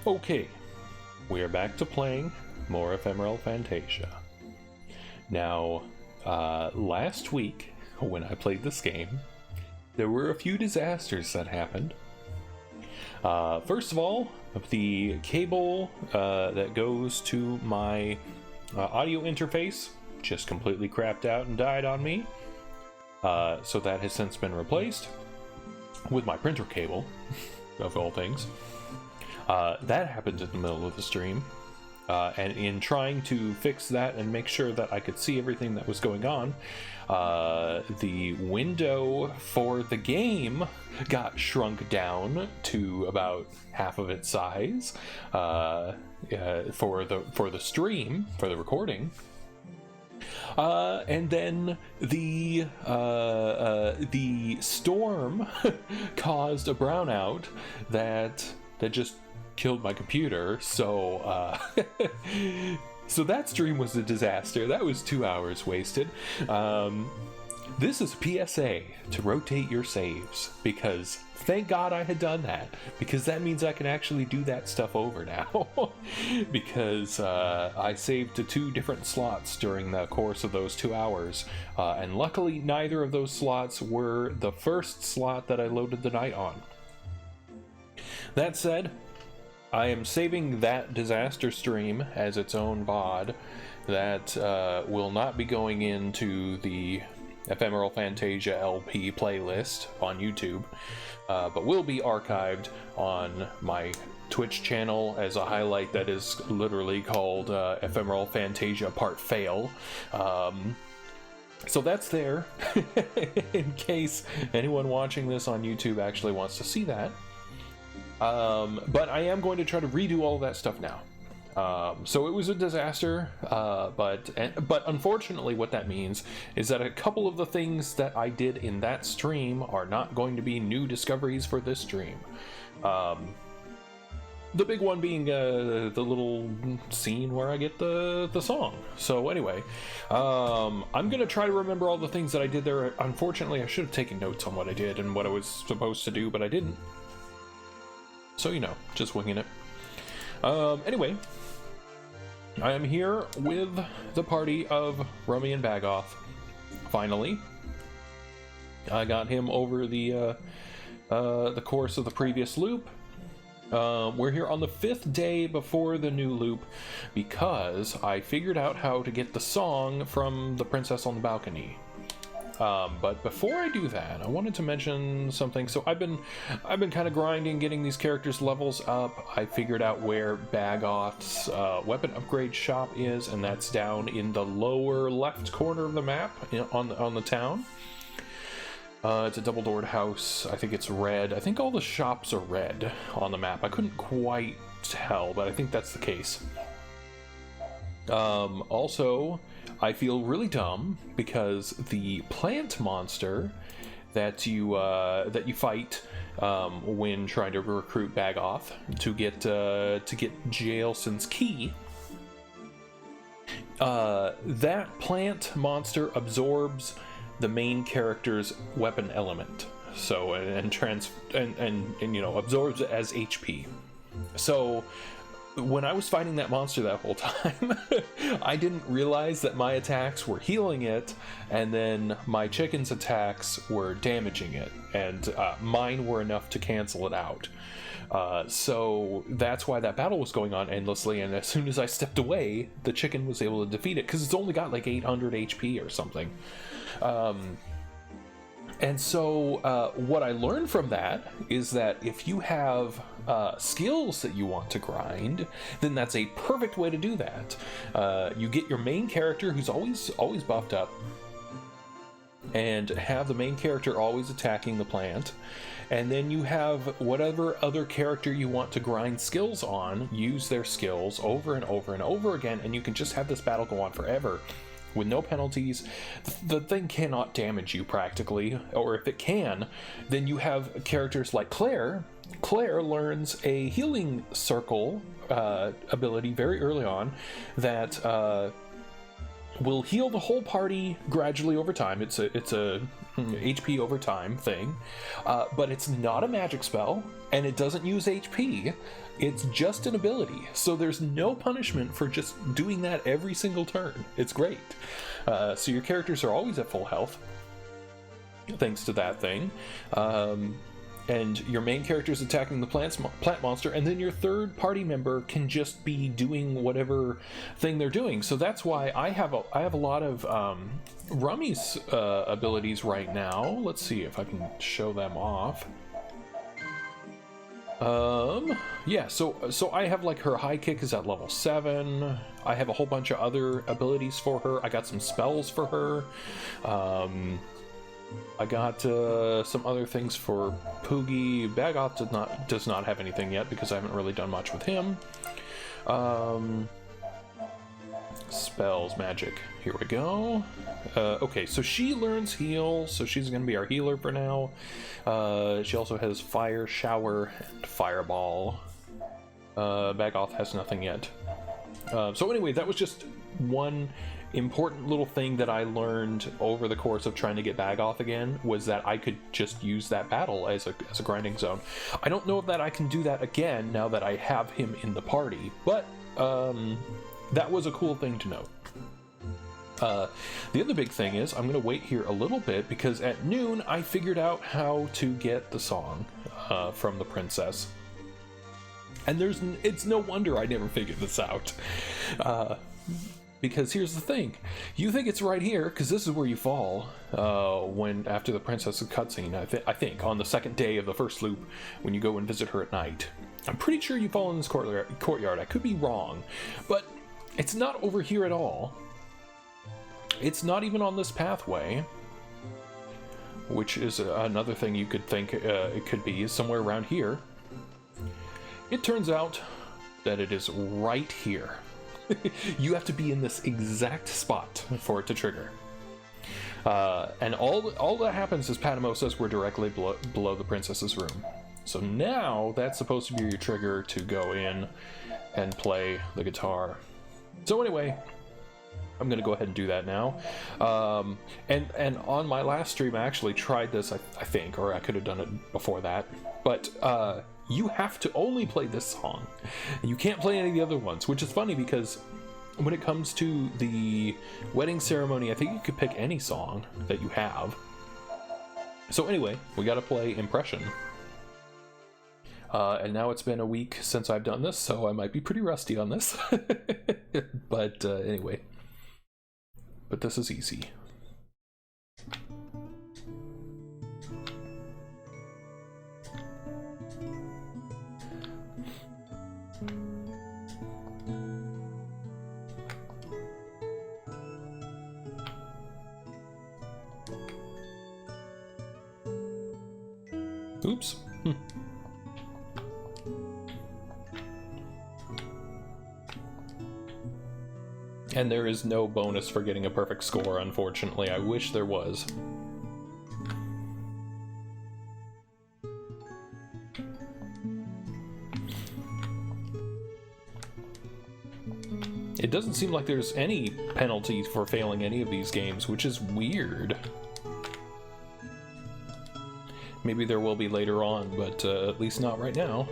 Okay, we are back to playing more Ephemeral Fantasia. Now, last week, when I played this game, there were a few disasters that happened. First of all, the cable that goes to my audio interface just completely crapped out and died on me. So that has since been replaced with my printer cable, of all things. That happened in the middle of the stream. And in trying to fix that and make sure that I could see everything that was going on, the window for the game got shrunk down to about half of its size for the stream, for the recording. And then the storm caused a brownout that just killed my computer, so so that stream was a disaster. That was 2 hours wasted. This is a PSA to rotate your saves, because thank God I had done that, because that means I can actually do that stuff over now. Because I saved to 2 different slots during the course of those 2 hours, and luckily neither of those slots were the first slot that I loaded the night on. That said, I am saving that disaster stream as its own VOD that will not be going into the Ephemeral Fantasia LP playlist on YouTube, but will be archived on my Twitch channel as a highlight that is literally called Ephemeral Fantasia Part Fail. So that's there in case anyone watching this on YouTube actually wants to see that. But I am going to try to redo all of that stuff now. So it was a disaster, but unfortunately what that means is that a couple of the things that I did in that stream are not going to be new discoveries for this stream. The big one being the little scene where I get the song. So anyway, I'm going to try to remember all the things that I did there. Unfortunately, I should have taken notes on what I did and what I was supposed to do, but I didn't. So, you know, just winging it. Anyway, I am here with the party of Rummy and Bagoth. Finally, I got him over the course of the previous loop. We're here on the 5th day before the new loop because I figured out how to get the song from the Princess on the Balcony. But before I do that, I wanted to mention something. So I've been kind of grinding, getting these characters' levels up. I figured out where Bagoth's weapon upgrade shop is, and that's down in the lower left corner of the map on the town. It's a double-doored house. I think it's red. I think all the shops are red on the map. I couldn't quite tell, but I think that's the case. Also, I feel really dumb because the plant monster that you fight when trying to recruit Bagoth to get Jaelson's key, that plant monster absorbs the main character's weapon element, so and you know, absorbs it as HP. So when I was fighting that monster that whole time, I didn't realize that my attacks were healing it, and then my chicken's attacks were damaging it, and mine were enough to cancel it out. So that's why that battle was going on endlessly, and as soon as I stepped away, the chicken was able to defeat it, because it's only got like 800 HP or something. And so what I learned from that is that if you have skills that you want to grind, then that's a perfect way to do that. You get your main character, who's always buffed up, and have the main character always attacking the plant, and then you have whatever other character you want to grind skills on, use their skills over and over and over again, and you can just have this battle go on forever with no penalties. The thing cannot damage you practically, or if it can, then you have characters like Claire. Claire learns a healing circle ability very early on that will heal the whole party gradually over time. It's a HP over time thing, but it's not a magic spell, and it doesn't use HP. It's just an ability, so there's no punishment for just doing that every single turn. It's great. So your characters are always at full health, thanks to that thing. And your main character is attacking the plant monster, and then your third party member can just be doing whatever thing they're doing. So that's why I have a lot of Rummy's abilities right now. Let's see if I can show them off. Yeah, so I have like her high kick is at level 7. I have a whole bunch of other abilities for her. I got some spells for her. I got some other things for Poogy. Bagoth does not have anything yet because I haven't really done much with him. Spells, magic. Here we go. Okay, so she learns heal, so she's going to be our healer for now. She also has fire, shower, and fireball. Bagoth has nothing yet. So anyway, that was just one important little thing that I learned over the course of trying to get Bagoth again, was that I could just use that battle as a grinding zone. I don't know that I can do that again now that I have him in the party, but that was a cool thing to note. The other big thing is I'm going to wait here a little bit because at noon I figured out how to get the song from the princess. And it's no wonder I never figured this out. Because here's the thing, you think it's right here because this is where you fall after the princess's cutscene. I think on the second day of the first loop when you go and visit her at night. I'm pretty sure you fall in this courtyard. I could be wrong, but it's not over here at all. It's not even on this pathway, which is another thing you could think it could be, is somewhere around here. It turns out that it is right here. You have to be in this exact spot for it to trigger. And all that happens is Patamo says we're directly below the princess's room. So now that's supposed to be your trigger to go in and play the guitar. So anyway, I'm gonna go ahead and do that now. And on my last stream I actually tried this, I think, or I could have done it before that, but you have to only play this song. You can't play any of the other ones, which is funny because when it comes to the wedding ceremony, I think you could pick any song that you have. So anyway, we gotta play Impression. And now it's been a week since I've done this, so I might be pretty rusty on this. But anyway. But this is easy. Oops. And there is no bonus for getting a perfect score, unfortunately. I wish there was. It doesn't seem like there's any penalty for failing any of these games, which is weird. Maybe there will be later on, but at least not right now.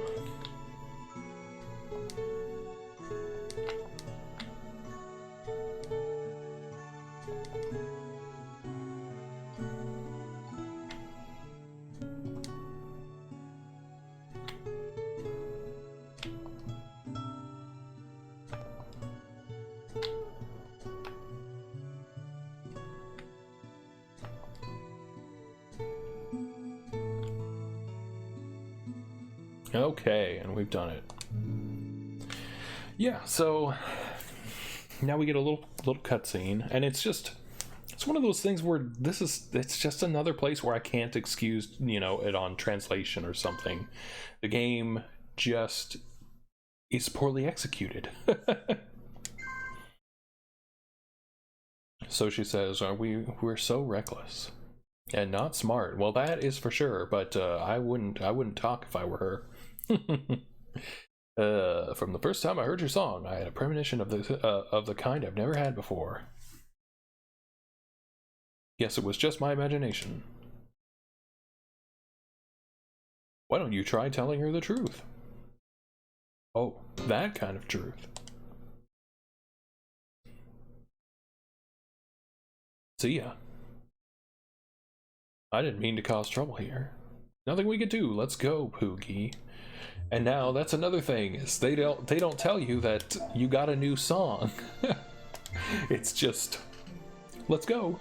Okay, and we've done it. Yeah, so now we get a little cutscene, and it's one of those things where it's just another place where I can't excuse, it on translation or something. The game just is poorly executed. So she says, we're so reckless and not smart. Well, that is for sure, but I wouldn't talk if I were her. From the first time I heard your song, I had a premonition of the kind I've never had before. Yes, it was just my imagination. Why don't you try telling her the truth? Oh, that kind of truth. See ya. I didn't mean to cause trouble here. Nothing we could do. Let's go, Poogy. And now that's another thing, is they don't tell you that you got a new song. It's just, let's go.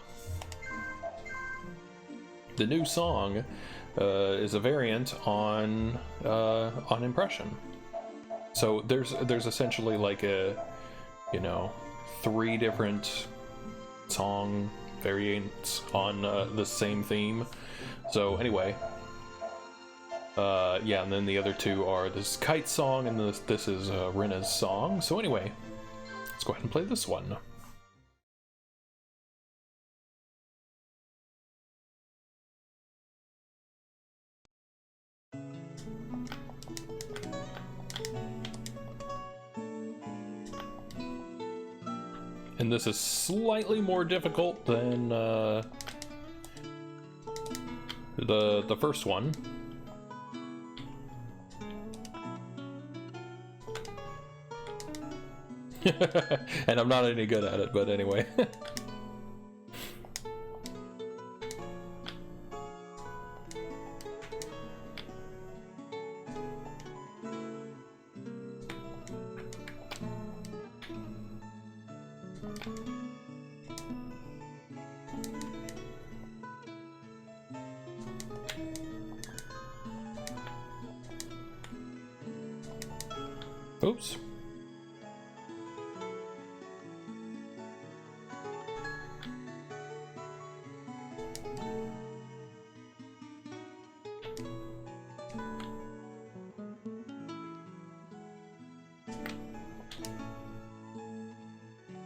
The new song is a variant on impression. So there's essentially like a, you know, 3 different song variants on the same theme. So anyway, yeah, and then the other 2 are this Kite Song and this is Rinna's song. So anyway, let's go ahead and play this one. And this is slightly more difficult than the first one. And I'm not any good at it, but anyway. Oops.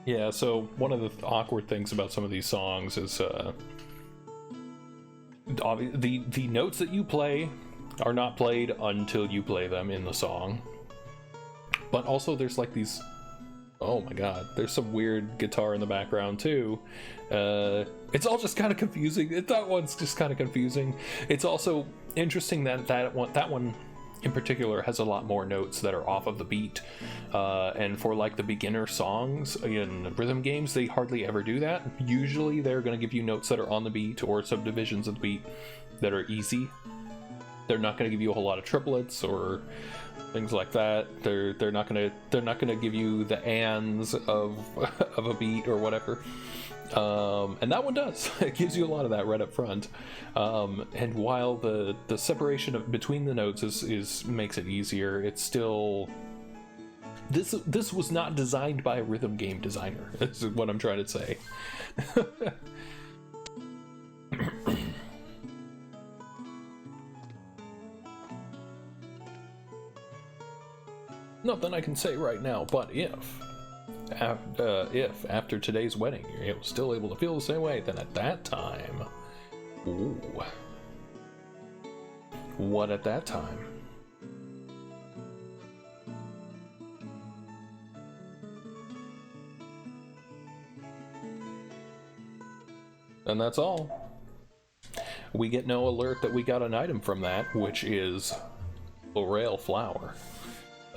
Yeah, so one of the awkward things about some of these songs is the notes that you play are not played until you play them in the song. But also there's like these, oh my god, there's some weird guitar in the background too. It's all just kind of confusing. That one's just kind of confusing. It's also interesting that one in particular has a lot more notes that are off of the beat, and for like the beginner songs in rhythm games, they hardly ever do that. Usually they're going to give you notes that are on the beat or subdivisions of the beat that are easy. They're not going to give you a whole lot of triplets or things like that. They're not going to give you the ands of a beat or whatever. And that one does. It gives you a lot of that right up front. And while the separation between the notes is makes it easier, it's still, this was not designed by a rhythm game designer. Is what I'm trying to say. Nothing I can say right now, but if after today's wedding you're still able to feel the same way, then at that time, ooh, what at that time? And that's all. We get no alert that we got an item from that, which is L'Oreal flower.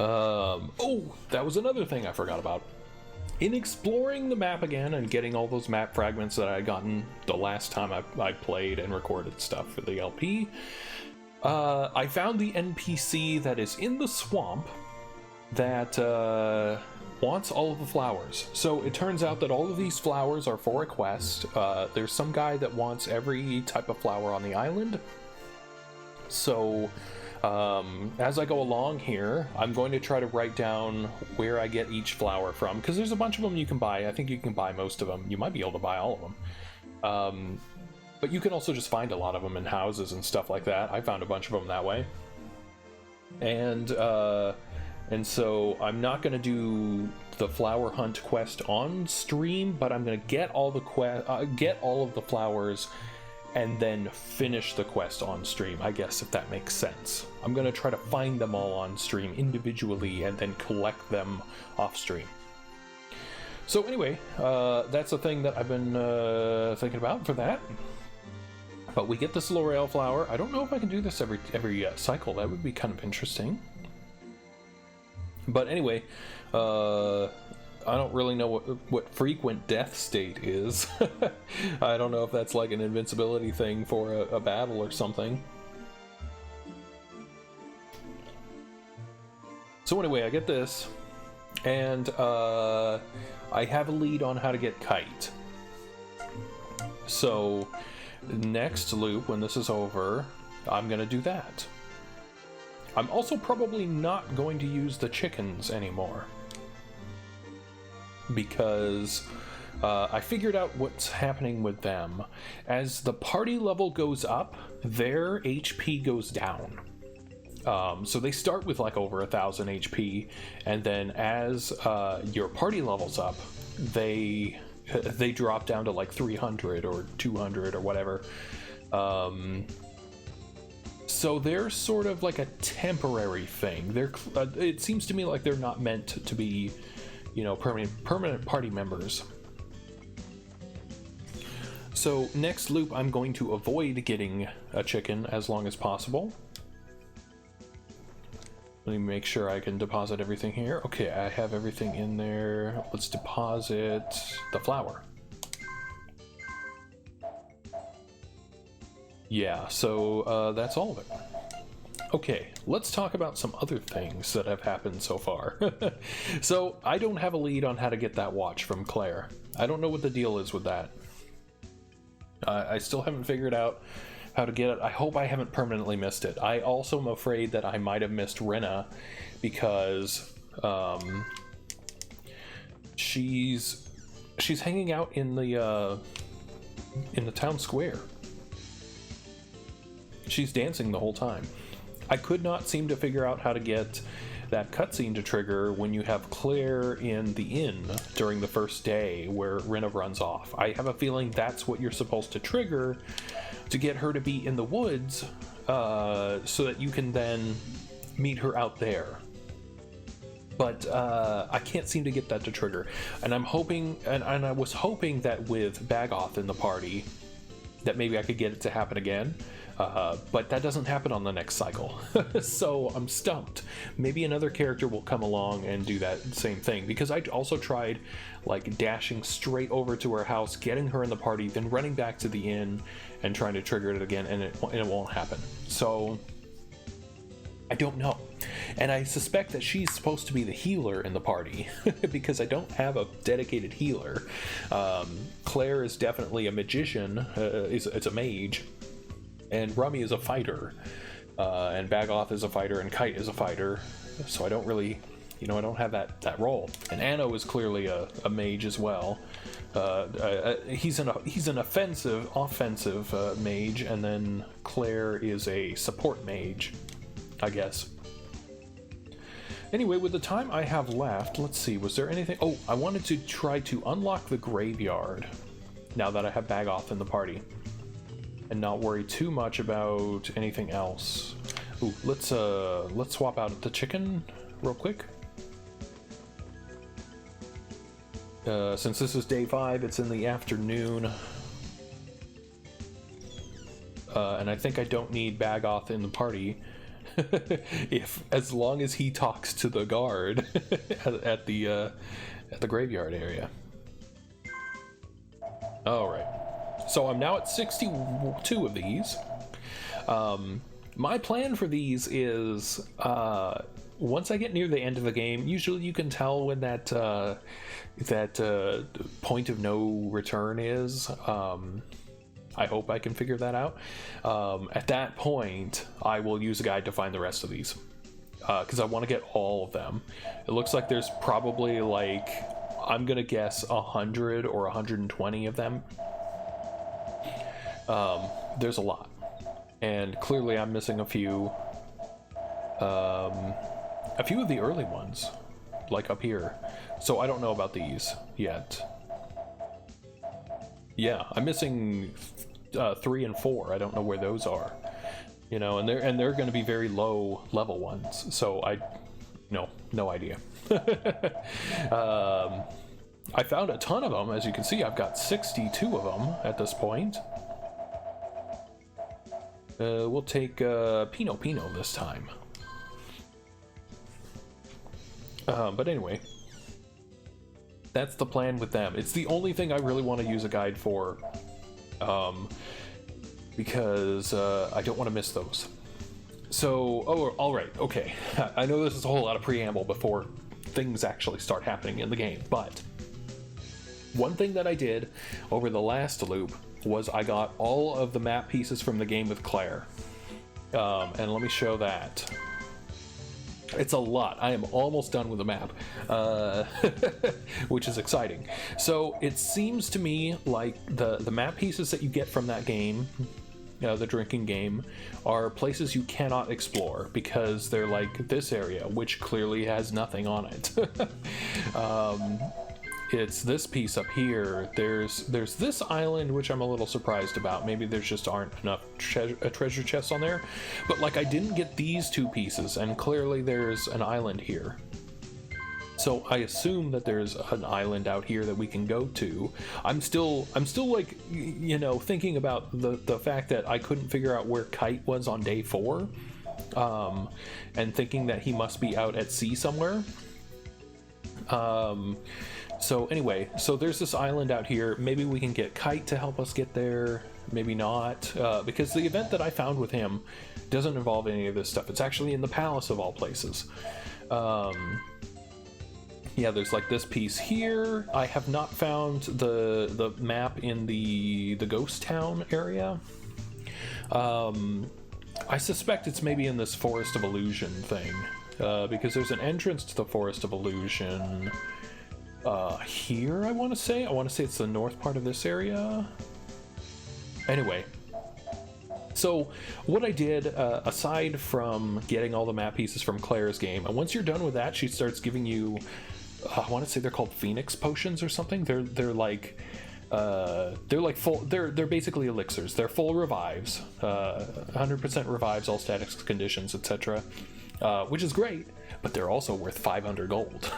Oh, that was another thing I forgot about. In exploring the map again and getting all those map fragments that I had gotten the last time I played and recorded stuff for the LP, I found the NPC that is in the swamp that wants all of the flowers. So it turns out that all of these flowers are for a quest. There's some guy that wants every type of flower on the island. So as I go along here, I'm going to try to write down where I get each flower from, because there's a bunch of them you can buy. I think you can buy most of them. You might be able to buy all of them. But you can also just find a lot of them in houses and stuff like that. I found a bunch of them that way. And so I'm not going to do the flower hunt quest on stream, but I'm going to get all of the flowers and then finish the quest on stream, I guess, if that makes sense. I'm going to try to find them all on stream individually and then collect them off stream. So anyway, that's the thing that I've been thinking about for that. But we get this L'Oreal flower. I don't know if I can do this every cycle. That would be kind of interesting. But anyway, I don't really know what frequent death state is. I don't know if that's like an invincibility thing for a battle or something. So anyway, I get this, and I have a lead on how to get Kite. So next loop, when this is over, I'm gonna do that. I'm also probably not going to use the chickens anymore, because I figured out what's happening with them. As the party level goes up, their HP goes down. So they start with like over 1,000 HP, and then as your party levels up, they drop down to like 300 or 200 or whatever. So they're sort of like a temporary thing. It seems to me like they're not meant to be, you know, permanent party members. So next loop, I'm going to avoid getting a chicken as long as possible. Let me make sure I can deposit everything here. Okay, I have everything in there. Let's deposit the flower. Yeah, so that's all of it. Okay, let's talk about some other things that have happened so far. So, I don't have a lead on how to get that watch from Claire. I don't know what the deal is with that. I still haven't figured out how to get it. I hope I haven't permanently missed it. I also am afraid that I might have missed Rinna, because she's hanging out in the town square. She's dancing the whole time. I could not seem to figure out how to get that cutscene to trigger when you have Claire in the inn during the first day where Rinna runs off. I have a feeling that's what you're supposed to trigger to get her to be in the woods, so that you can then meet her out there. But I can't seem to get that to trigger. And I'm hoping, and I was hoping that with Bagoth in the party, that maybe I could get it to happen again. But that doesn't happen on the next cycle. So I'm stumped. Maybe another character will come along and do that same thing, because I also tried like dashing straight over to her house, getting her in the party, then running back to the inn and trying to trigger it again, and it won't happen. So I don't know. And I suspect that she's supposed to be the healer in the party, because I don't have a dedicated healer. Claire is definitely a magician, it's a mage. And Rummy is a fighter, and Bagoth is a fighter, and Kite is a fighter, so I don't really, I don't have that role. And Anno is clearly a mage as well. He's an offensive mage, and then Claire is a support mage, I guess. Anyway, with the time I have left, let's see, was there anything? Oh, I wanted to try to unlock the graveyard now that I have Bagoth in the party, and not worry too much about anything else. Ooh, let's swap out the chicken real quick. Since this is day 5, it's in the afternoon. And I think I don't need Bagoth in the party. As long as he talks to the guard at the graveyard area. All right. So I'm now at 62 of these. My plan for these is, once I get near the end of the game, usually you can tell when that point of no return is. I hope I can figure that out. At that point, I will use a guide to find the rest of these, because I want to get all of them. It looks like there's probably, like, I'm gonna guess 100 or 120 of them. There's a lot, and clearly I'm missing a few of the early ones, like up here, so I don't know about these yet. Yeah, I'm missing 3 and 4. I don't know where those are, and they're going to be very low level ones, so no idea. I found a ton of them. As you can see, I've got 62 of them at this point. We'll take Pino this time. But anyway, that's the plan with them. It's the only thing I really want to use a guide for, because I don't want to miss those. So, oh, all right, okay. I know this is a whole lot of preamble before things actually start happening in the game, but one thing that I did over the last loop was I got all of the map pieces from the game with Claire. And let me show that. It's a lot. I am almost done with the map, which is exciting. So it seems to me like the map pieces that you get from that game, the drinking game, are places you cannot explore because they're like this area, which clearly has nothing on it. It's this piece up here. There's this island, which I'm a little surprised about. Maybe there's just aren't enough treasure chests on there. But like, I didn't get these two pieces, and clearly there's an island here. So I assume that there's an island out here that we can go to. I'm still like, you know, thinking about the fact that I couldn't figure out where Kite was on day 4, and thinking that he must be out at sea somewhere. So anyway, so there's this island out here. Maybe we can get Kite to help us get there. Maybe not, because the event that I found with him doesn't involve any of this stuff. It's actually in the palace of all places. Yeah, there's like this piece here. I have not found the map in the ghost town area. I suspect it's maybe in this Forest of Illusion thing, because there's an entrance to the Forest of Illusion here, I want to say it's the north part of this area. Anyway, so what I did, aside from getting all the map pieces from Claire's game, and once you're done with that, she starts giving you, I want to say they're called Phoenix potions or something. They're like full. They're basically elixirs. They're full revives, 100% revives all status conditions, etc. Which is great, but they're also worth 500 gold.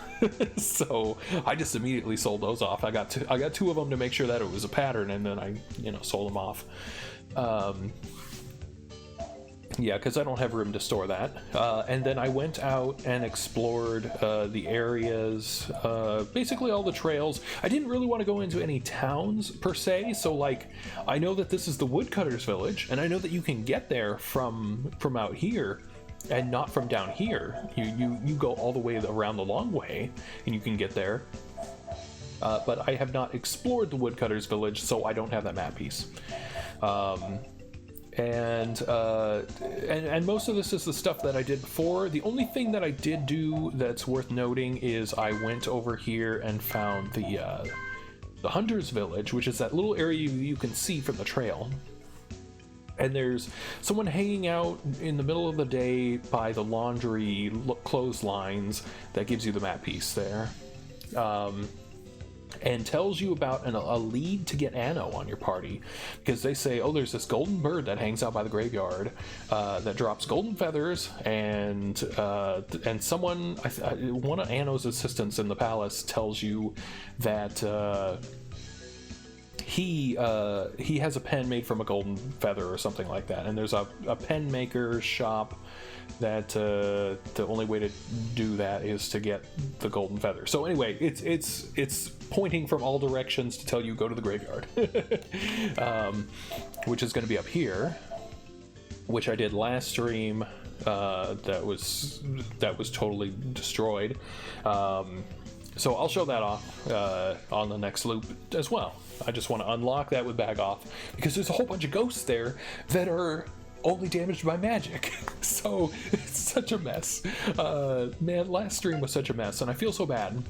So I just immediately sold those off. I got two of them to make sure that it was a pattern, and then I sold them off. Yeah, because I don't have room to store that. And then I went out and explored the areas, basically all the trails. I didn't really want to go into any towns per se, so like, I know that this is the Woodcutters Village, and I know that you can get there from out here, and not from down here. You go all the way around the long way, and you can get there. But I have not explored the Woodcutters Village, so I don't have that map piece. And most of this is the stuff that I did before. The only thing that I did do that's worth noting is I went over here and found the Hunters Village, which is that little area you can see from the trail. And there's someone hanging out in the middle of the day by the laundry clotheslines that gives you the map piece there. And tells you about a lead to get Anno on your party, because they say, oh, there's this golden bird that hangs out by the graveyard that drops golden feathers, and someone, one of Anno's assistants in the palace tells you that he has a pen made from a golden feather or something like that, and there's a pen maker shop that the only way to do that is to get the golden feather. So anyway, it's pointing from all directions to tell you go to the graveyard, which is going to be up here, which I did last stream. That was totally destroyed. So I'll show that off on the next loop as well. I just want to unlock that with Bag Off, because there's a whole bunch of ghosts there that are only damaged by magic. So it's such a mess. Man, last stream was such a mess, and I feel so bad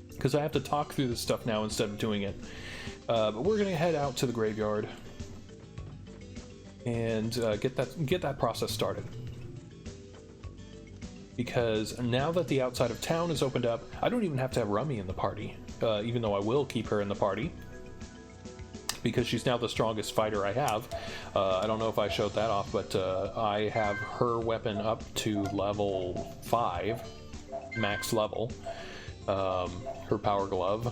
because I have to talk through this stuff now instead of doing it. But we're gonna head out to the graveyard and get that process started. Because now that the outside of town is opened up, I don't even have to have Rummy in the party, even though I will keep her in the party, because she's now the strongest fighter I have. I don't know if I showed that off, but I have her weapon up to level 5, max level, her power glove.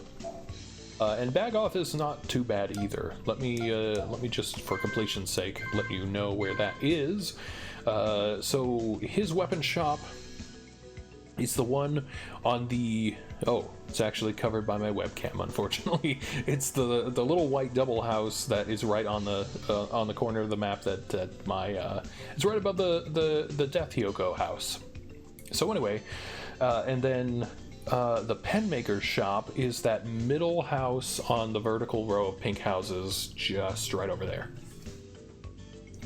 And Bagoth is not too bad either. Let me just, for completion's sake, let you know where that is. So his weapon shop is the one on the... Oh, it's actually covered by my webcam, unfortunately. It's the little white double house that is right on the corner of the map that my... it's right above the Death Hyoko house. So anyway, and then... the penmaker's shop is that middle house on the vertical row of pink houses just right over there.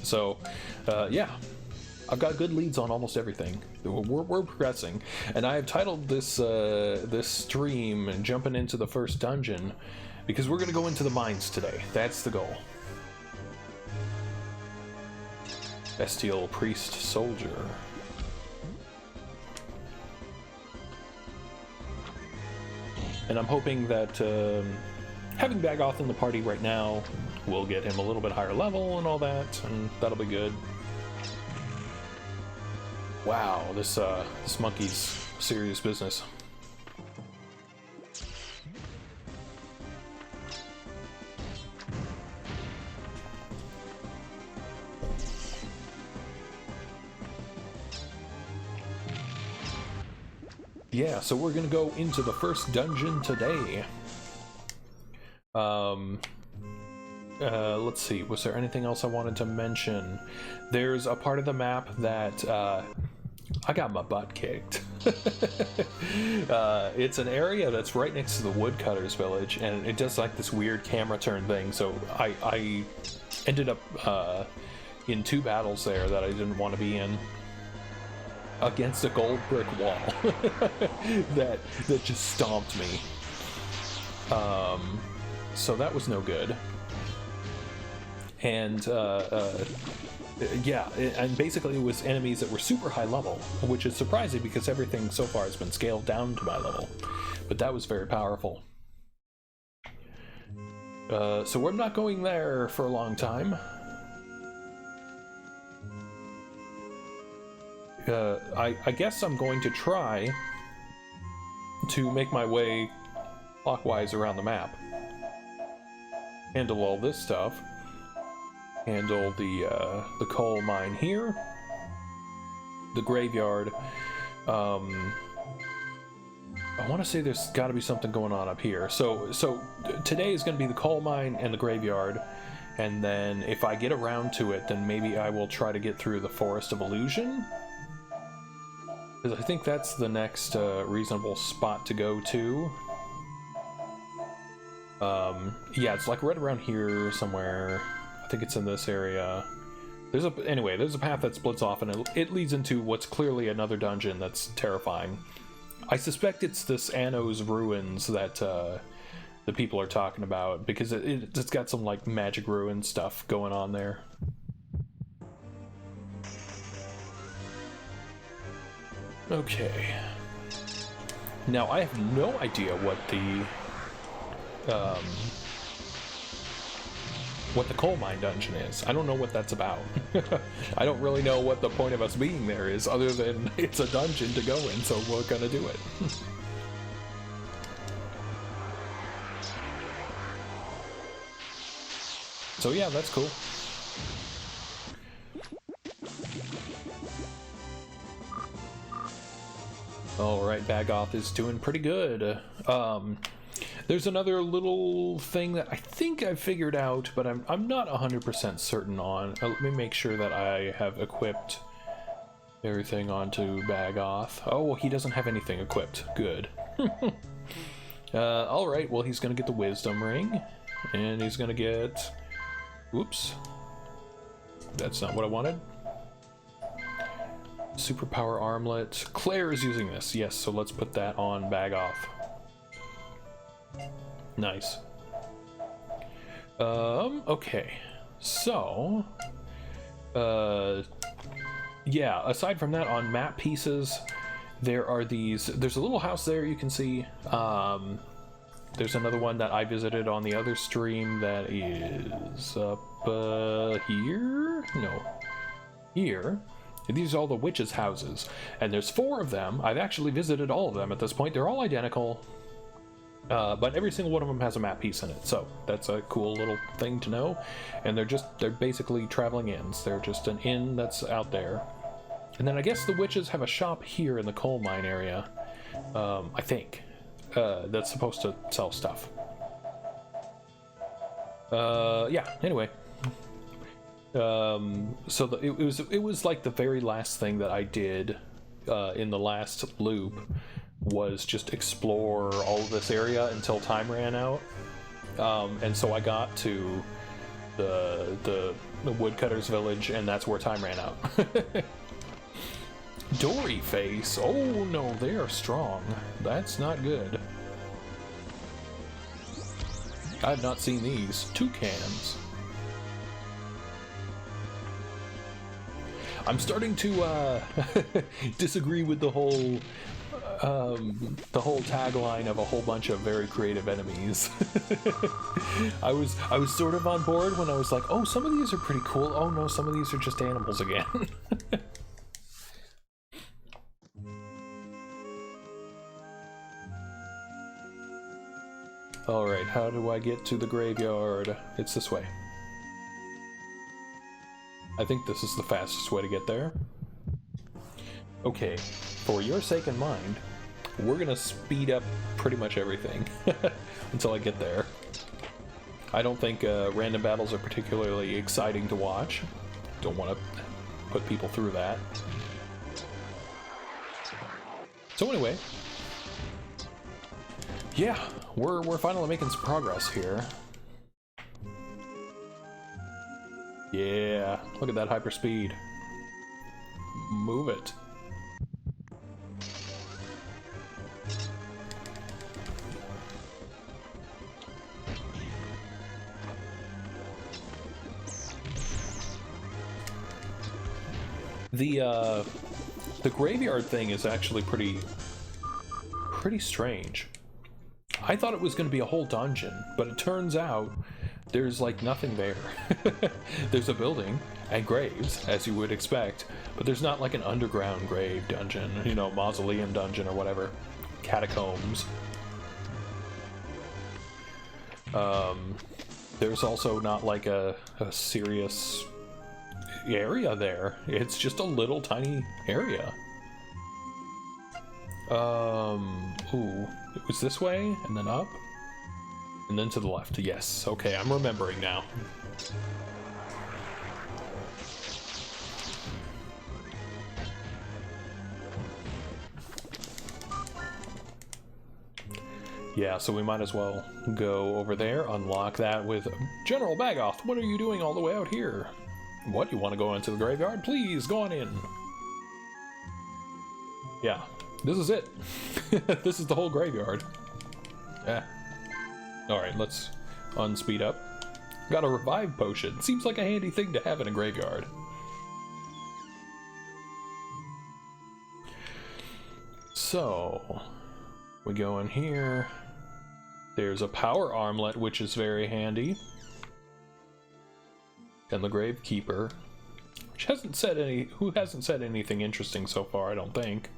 So, yeah, I've got good leads on almost everything. We're progressing, and I have titled this this stream "Jumping into the First Dungeon" because we're going to go into the mines today. That's the goal. Bestial Priest Soldier. And I'm hoping that having Bagoth in the party right now will get him a little bit higher level and all that, and that'll be good. Wow, this monkey's serious business. Yeah, so we're gonna go into the first dungeon today. Let's see, was there anything else I wanted to mention? There's a part of the map that I got my butt kicked. It's an area that's right next to the Woodcutters Village, and it does like this weird camera turn thing, so I ended up in 2 battles there that I didn't want to be in. Against a gold brick wall that just stomped me. So that was no good. And yeah, and basically it was enemies that were super high level, which is surprising because everything so far has been scaled down to my level. But that was very powerful. So we're not going there for a long time. I guess I'm going to try to make my way clockwise around the map. Handle all this stuff. Handle the coal mine here. The graveyard. I want to say there's got to be something going on up here. So today is going to be the coal mine and the graveyard. And then if I get around to it, then maybe I will try to get through the Forest of Illusion. Because I think that's the next reasonable spot to go to. Yeah, it's like right around here somewhere. I think it's in this area. There's a path that splits off, and it leads into what's clearly another dungeon that's terrifying. I suspect it's this Anno's ruins that the people are talking about, because it's got some like magic ruin stuff going on there. Okay. Now I have no idea what the coal mine dungeon is. I don't know what that's about. I don't really know what the point of us being there is, other than it's a dungeon to go in, so we're gonna do it. So yeah, that's cool. Alright, Bagoth is doing pretty good. There's another little thing that I think I figured out, but I'm not 100% certain on. Let me make sure that I have equipped everything onto Bagoth. Oh, he doesn't have anything equipped. Good. Alright, well he's gonna get the Wisdom Ring, and he's gonna get... Oops. That's not what I wanted. Superpower Armlet. Claire is using this. Yes, so let's put that on Bagoth. Nice. Okay. So, yeah, aside from that, on map pieces, there are these... There's a little house there you can see. There's another one that I visited on the other stream that is up here? No. Here. These are all the witches' houses. And there's 4 of them. I've actually visited all of them at this point. They're all identical. But every single one of them has a map piece in it, so that's a cool little thing to know. And they're basically traveling inns. They're just an inn that's out there. And then I guess the witches have a shop here in the coal mine area, I think, that's supposed to sell stuff. Yeah, anyway. So it was like the very last thing that I did in the last loop was just explore all of this area until time ran out. And so I got to the Woodcutters Village, and that's where time ran out. Dory face. Oh no, they are strong. That's not good. I've not seen these. Toucans. I'm starting to disagree with the whole tagline of a whole bunch of very creative enemies. I was sort of on board when I was like, oh, some of these are pretty cool. Oh no, some of these are just animals again. Alright, how do I get to the graveyard? It's this way. I think this is the fastest way to get there. Okay, for your sake and mine, we're gonna speed up pretty much everything until I get there. I don't think random battles are particularly exciting to watch. Don't want to put people through that. So anyway, yeah, we're finally making some progress here. Yeah, look at that hyperspeed. Move it. The graveyard thing is actually pretty strange. I thought it was going to be a whole dungeon, but it turns out there's like nothing there. There's a building and graves, as you would expect, but there's not like an underground grave dungeon, you know, mausoleum dungeon or whatever. Catacombs. There's also not like a serious area there. It's just a little tiny area. Ooh, it was this way and then up and then to the left. Yes, okay, I'm remembering now. Yeah, so we might as well go over there, unlock that with General Bagoth. What are you doing all the way out here? What, you want to go into the graveyard? Please, go on in. Yeah, this is it. This is the whole graveyard. Yeah. Alright, let's unspeed up. Got a revive potion. Seems like a handy thing to have in a graveyard. So, we go in here. There's a power armlet, which is very handy. And the Gravekeeper, which hasn't said anything interesting so far, I don't think.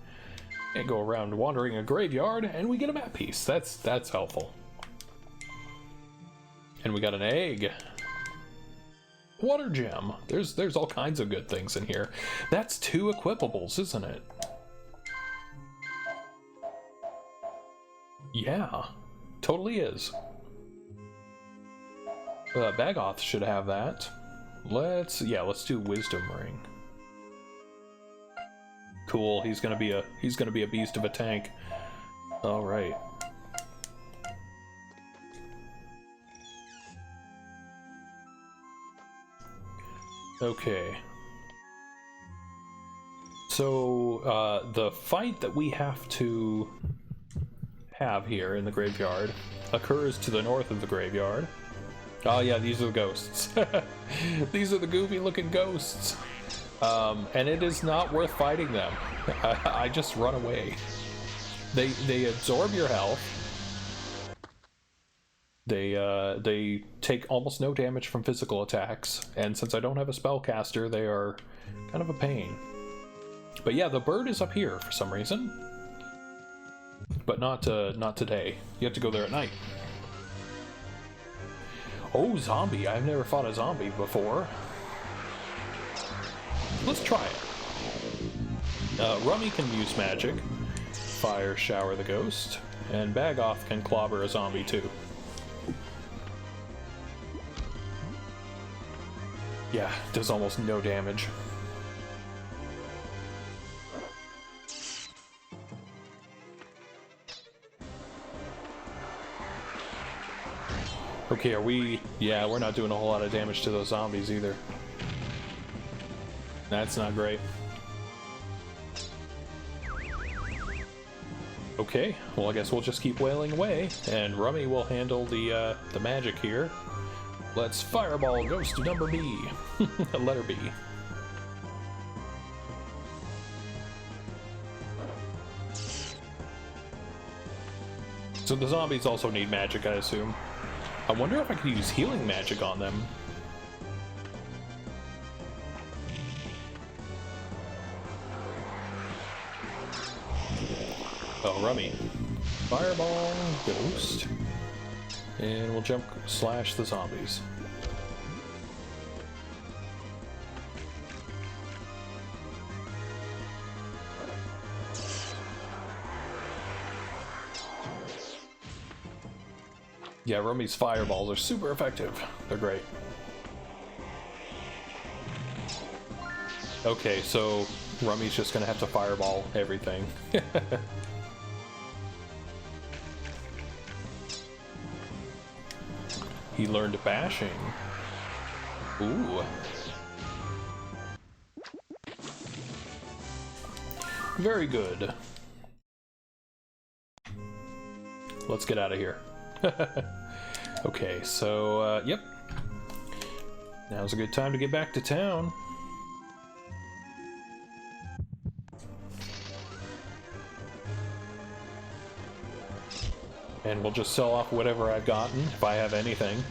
And go around wandering a graveyard, and we get a map piece. That's helpful. And we got an egg. Water gem. There's all kinds of good things in here. That's 2 equipables, isn't it? Yeah, totally is. Bagoth should have that. Let's do Wisdom Ring. Cool. He's gonna be a beast of a tank. All right. Okay. So the fight that we have to have here in the graveyard occurs to the north of the graveyard. Oh yeah, these are the ghosts. These are the goofy looking ghosts. And it is not worth fighting them. I just run away. They absorb your health. They take almost no damage from physical attacks, and since I don't have a spellcaster, they are kind of a pain. But yeah, the bird is up here for some reason. but not today. You have to go there at night. Oh, zombie. I've never fought a zombie before. Let's try it. Rummy can use magic. Fire shower the ghost. And Bagoth can clobber a zombie too. Yeah, does almost no damage. Okay, are we... Yeah, we're not doing a whole lot of damage to those zombies either. That's not great. Okay, well I guess we'll just keep wailing away, and Rummy will handle the magic here. Let's fireball ghost number B. Letter B. So the zombies also need magic, I assume. I wonder if I could use healing magic on them. Oh, Rummy. Fireball, ghost. And we'll jump slash the zombies. Yeah, Rummy's fireballs are super effective. They're great. Okay, so Rummy's just gonna have to fireball everything. He learned bashing. Ooh. Very good. Let's get out of here. Okay, so, yep. Now's a good time to get back to town. And we'll just sell off whatever I've gotten, if I have anything.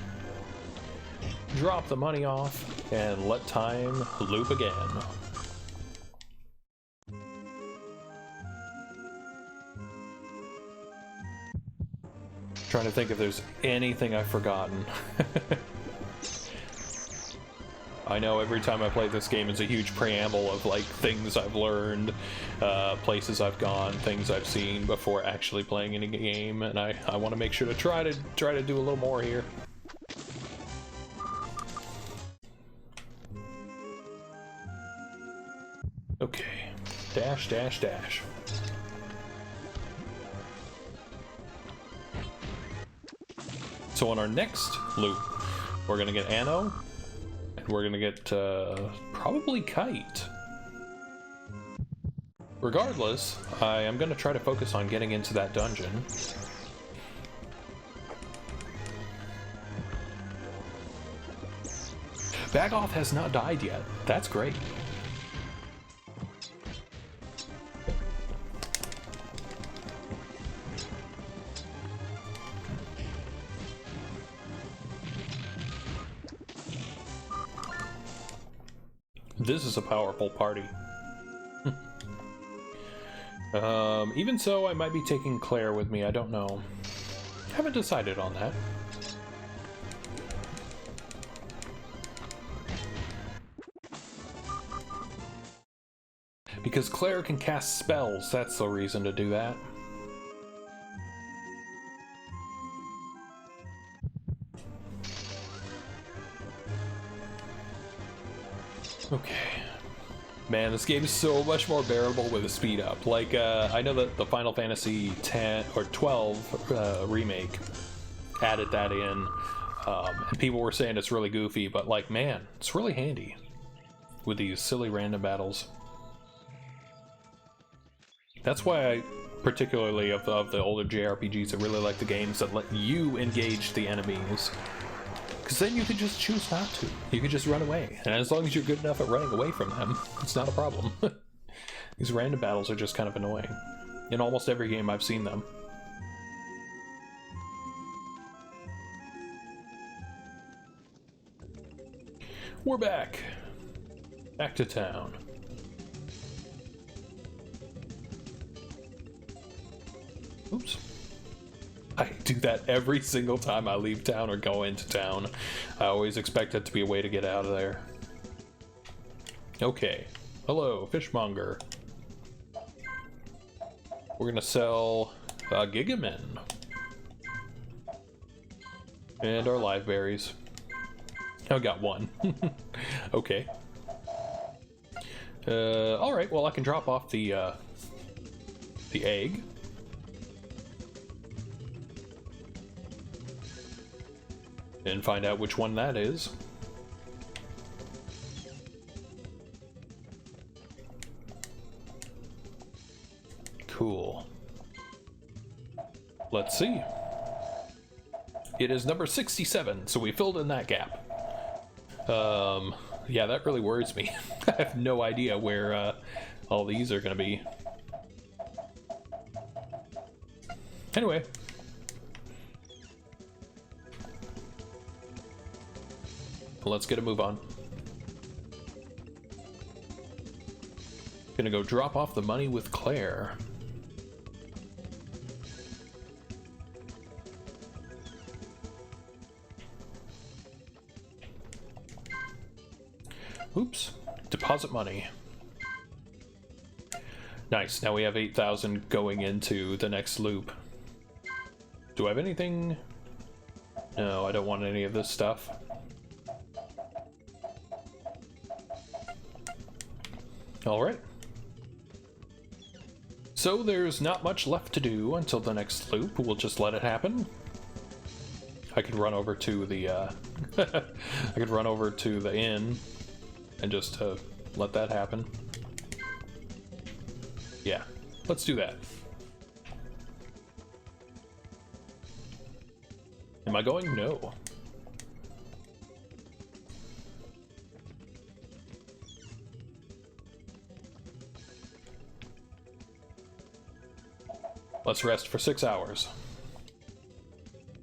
Drop the money off, and let time loop again. Trying to think if there's anything I've forgotten. I know every time I play this game it's a huge preamble of like things I've learned, places I've gone, things I've seen before actually playing any game, and I want to make sure to try to do a little more here. Okay, dash, dash, dash. So on our next loop, we're gonna get Anno, and we're gonna get probably Kite. Regardless, I am gonna try to focus on getting into that dungeon. Bagoth has not died yet. That's great. This is a powerful party. Even so, I might be taking Claire with me, I don't know. Haven't decided on that. Because Claire can cast spells, that's the reason to do that. Okay. Man, this game is so much more bearable with a speed up. Like, I know that the Final Fantasy 10 or 12 remake added that in, and people were saying it's really goofy, but like, man, it's really handy with these silly random battles. That's why I, particularly of the older JRPGs, I really like the games that let you engage the enemies. Because then you could just choose not to. You could just run away. And as long as you're good enough at running away from them, it's not a problem. These random battles are just kind of annoying. In almost every game I've seen them. We're back. Back to town. Oops. I do that every single time I leave town or go into town. I always expect it to be a way to get out of there. Okay. Hello, fishmonger. We're gonna sell Gigamin. And our live berries. I got one. Okay. Alright, well I can drop off the egg. And find out which one that is. Cool. Let's see. It is number 67, so we filled in that gap. Yeah, that really worries me. I have no idea where all these are gonna be. Anyway. Let's get a move on. Gonna go drop off the money with Claire. Oops. Deposit money. Nice. Now we have 8,000 going into the next loop. Do I have anything? No, I don't want any of this stuff. Alright. So there's not much left to do until the next loop. We'll just let it happen. I could run over to the I could run over to the inn and just let that happen. Yeah, let's do that. Am I going? No. Let's rest for 6 hours.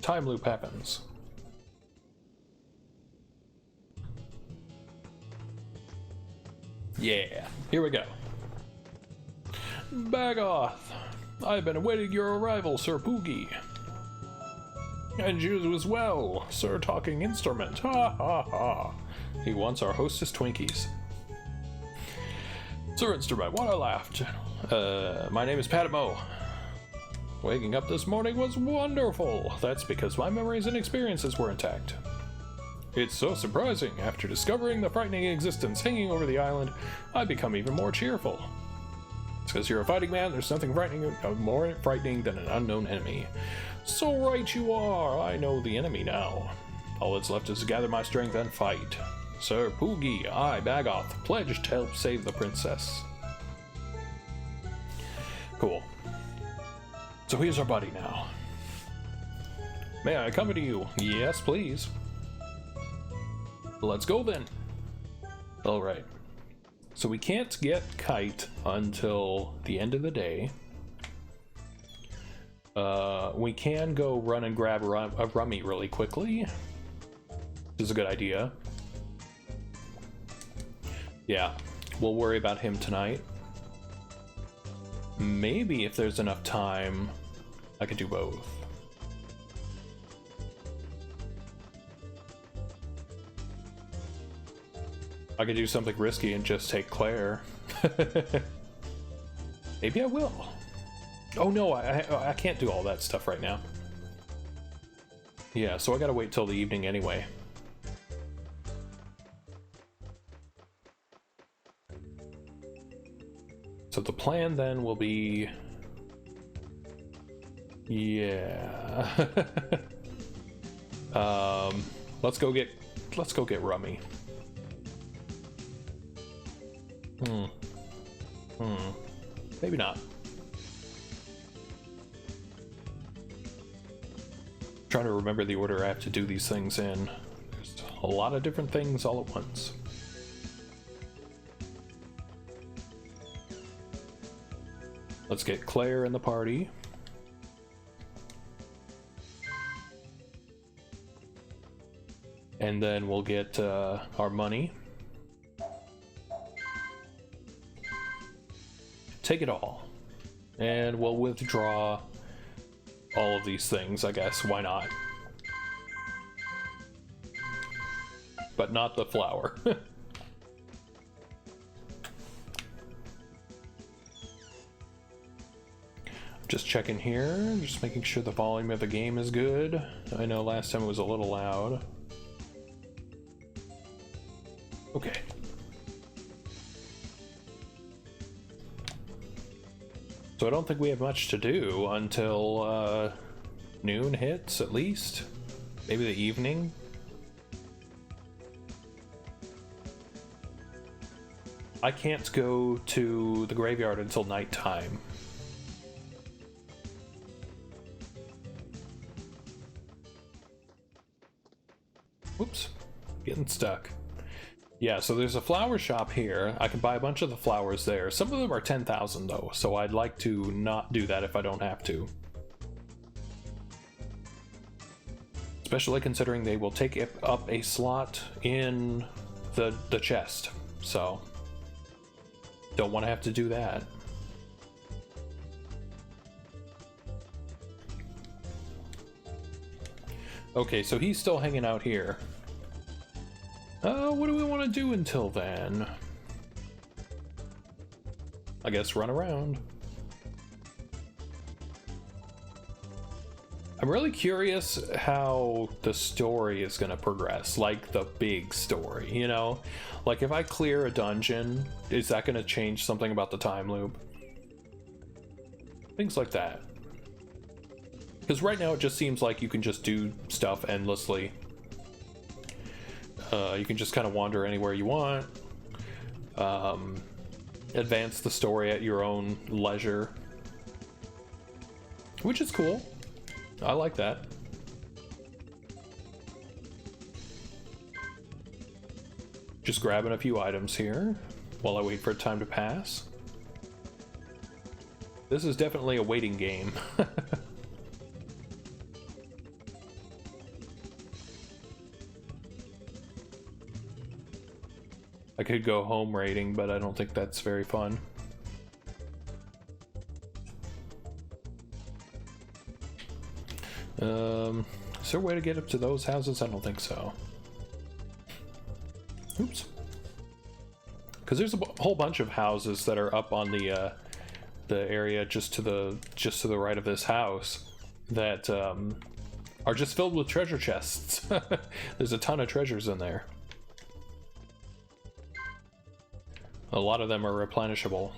Time loop happens. Yeah, here we go. Bagoth! I've been awaiting your arrival, Sir Poogy. And you as well, Sir Talking Instrument. Ha ha ha. He wants our hostess Twinkies. Sir Instrument, what a laugh. My name is Padmo. Waking up this morning was wonderful. That's because my memories and experiences were intact. It's so surprising. After discovering the frightening existence hanging over the island, I've become even more cheerful. It's because you're a fighting man, there's nothing more frightening than an unknown enemy. So right you are, I know the enemy now. All that's left is to gather my strength and fight. Sir Poogy, I, Bagoth, pledge to help save the princess. Cool. So here's our buddy now. May I accompany you? Yes, please. Let's go then. Alright. So we can't get Kite until the end of the day. We can go run and grab a rummy really quickly. This is a good idea. Yeah, we'll worry about him tonight. Maybe if there's enough time, I could do both. I could do something risky and just take Claire. Maybe I will. Oh no, I can't do all that stuff right now. Yeah, so I gotta wait till the evening anyway. So the plan then will be... Yeah. Let's go get rummy. Maybe not. Trying to remember the order I have to do these things in. There's a lot of different things all at once. Let's get Claire in the party. And then we'll get our money. Take it all. And we'll withdraw all of these things, I guess. Why not? But not the flower. Just checking here, just making sure the volume of the game is good. I know last time it was a little loud. Okay. So I don't think we have much to do until noon hits, at least. Maybe the evening. I can't go to the graveyard until nighttime. Whoops, getting stuck. Yeah, so there's a flower shop here. I can buy a bunch of the flowers there. Some of them are 10,000 though, so I'd like to not do that if I don't have to. Especially considering they will take up a slot in the chest. So, don't want to have to do that. Okay, so he's still hanging out here. What do we want to do until then? I guess run around. I'm really curious how the story is going to progress, like the big story, you know? Like if I clear a dungeon, is that going to change something about the time loop? Things like that. Because right now it just seems like you can just do stuff endlessly. You can just kind of wander anywhere you want. Advance the story at your own leisure. Which is cool. I like that. Just grabbing a few items here while I wait for time to pass. This is definitely a waiting game. I could go home raiding, but I don't think that's very fun. Is there a way to get up to those houses? I don't think so. Oops. Because there's a whole bunch of houses that are up on the area just to the right of this house that are just filled with treasure chests. There's a ton of treasures in there. A lot of them are replenishable.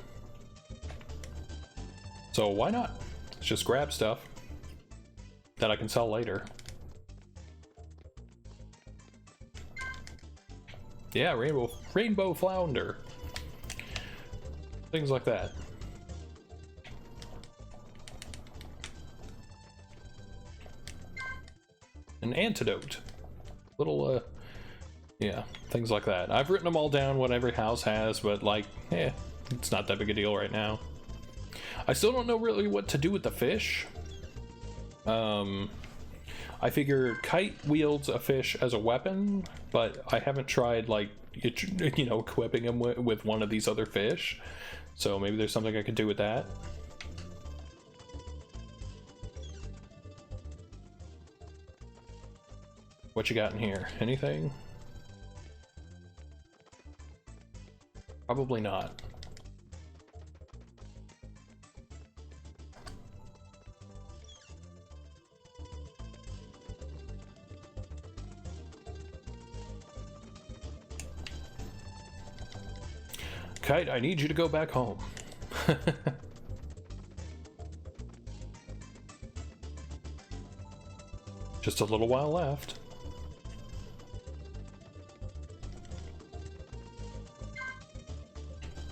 So why not? Let's just grab stuff that I can sell later. Yeah, rainbow flounder. Things like that. An antidote. Little, yeah, things like that. I've written them all down, what every house has, but like, it's not that big a deal right now. I still don't know really what to do with the fish. I figure Kite wields a fish as a weapon, but I haven't tried, like, you know, equipping him with one of these other fish. So maybe there's something I could do with that. What you got in here? Anything? Probably not. Kite, I need you to go back home. Just a little while left.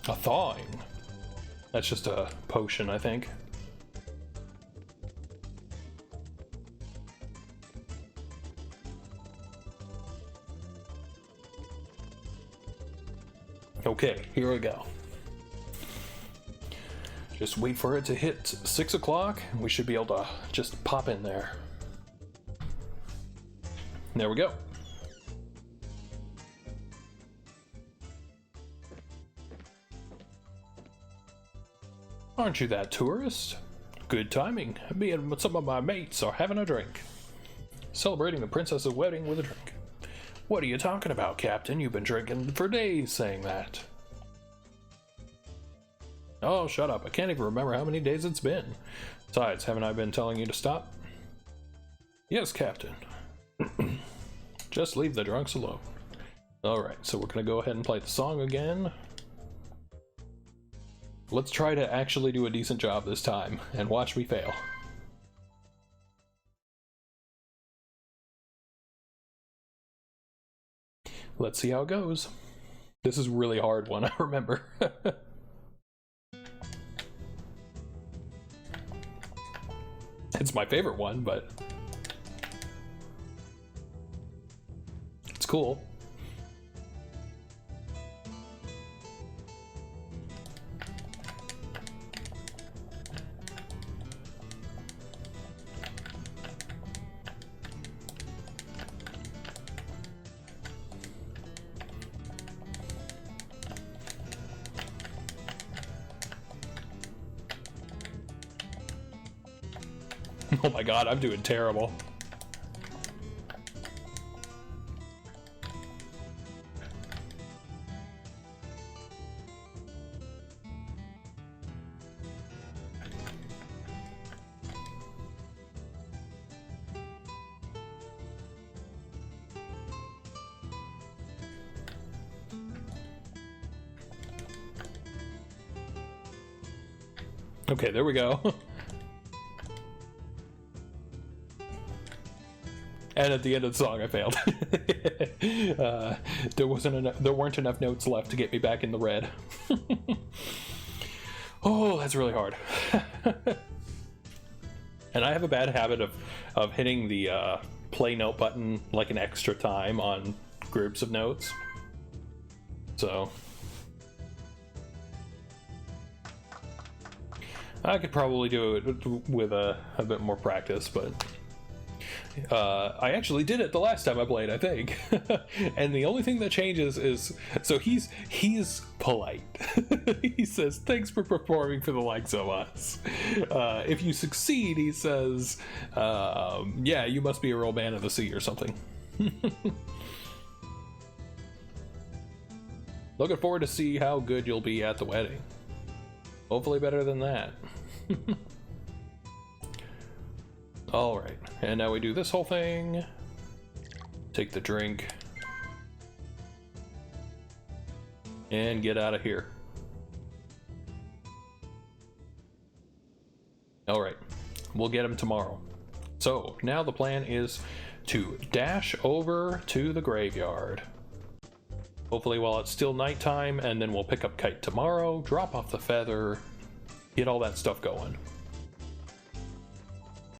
A thawing. That's just a potion, I think. Okay, here we go. Just wait for it to hit 6 o'clock, and we should be able to just pop in there. There we go. Aren't you that tourist? Good timing. Me and some of my mates are having a drink. Celebrating the princess's wedding with a drink. What are you talking about, Captain? You've been drinking for days saying that. Oh, shut up. I can't even remember how many days it's been. Besides, haven't I been telling you to stop? Yes, Captain. Just leave the drunks alone. Alright, so we're gonna go ahead and play the song again. Let's try to actually do a decent job this time, and watch me fail. Let's see how it goes. This is a really hard one, I remember. It's my favorite one, but it's cool. Oh my god, I'm doing terrible. Okay, there we go. And at the end of the song, I failed. There weren't enough notes left to get me back in the red. Oh, that's really hard. And I have a bad habit of hitting the play note button like an extra time on groups of notes. So I could probably do it with a bit more practice, but I actually did it the last time I played, I think. And the only thing that changes is, so he's polite. He says, thanks for performing for the likes of us. If you succeed, he says, yeah, you must be a real man of the sea or something. Looking forward to see how good you'll be at the wedding. Hopefully better than that. Alright, and now we do this whole thing. Take the drink. And get out of here. Alright, we'll get him tomorrow. So, now the plan is to dash over to the graveyard. Hopefully while it's still nighttime, and then we'll pick up Kite tomorrow, drop off the feather, get all that stuff going.